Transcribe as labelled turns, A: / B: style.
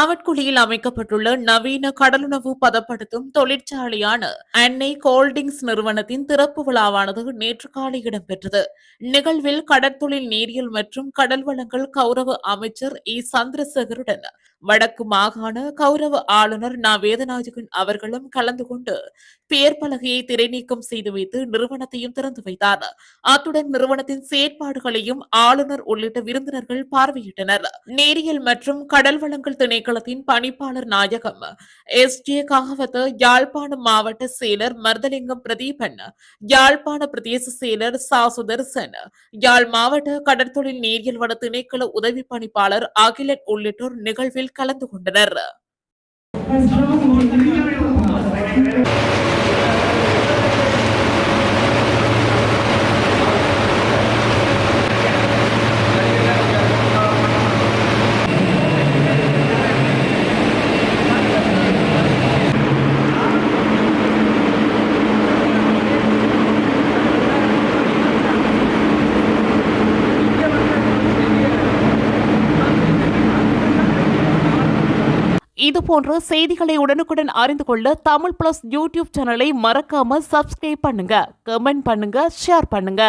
A: நாவட்குழியில் அமைக்கப்பட்டுள்ள நவீன கடலுணவு பதப்படுத்தும் தொழிற்சாலையான அன்னை கோல்டிங்ஸ் நிறுவனத்தின் திறப்பு விழாவானது நேற்று காலை இடம்பெற்றது. நிகழ்வில் கடற்தொழில் நீரியல் மற்றும் கடல் வளங்கள் கௌரவ அமைச்சர் இ சந்திரசேகருடன் வடக்கு மாகாண கௌரவ ஆளுநர் ந வேதநாயகன் அவர்களும் கலந்து கொண்டு பெயர் பலகையை திரைநீக்கம் செய்து வைத்து நிறுவனத்தையும் திறந்து வைத்தார். அத்துடன் நிறுவனத்தின் செயற்பாடுகளையும் ஆளுநர் உள்ளிட்ட விருந்தினர்கள் பார்வையிட்டனர். நீரியல் மற்றும் கடல் வளங்கள் திணைக்களத்தின் பணிப்பாளர் நாயகம் எஸ்.ஜே. காகவத், யாழ்ப்பாணம் மாவட்ட செயலர் மர்தலிங்கம் பிரதீபன், யாழ்ப்பாண பிரதேச செயலர் சா. சுதர்சன், யாழ் மாவட்ட கடற்தொழில் நீரியல் வள திணைக்கள உதவி பணிப்பாளர் அகிலன் உள்ளிட்டோர் நிகழ்வில் கலந்து கொண்டனர். இதுபோன்ற செய்திகளை உடனுக்குடன் அறிந்து கொள்ள தமிழ் பிளஸ் யூடியூப் சேனலை மறக்காம சப்ஸ்கிரைப் பண்ணுங்க, கமெண்ட் பண்ணுங்க, ஷேர் பண்ணுங்க.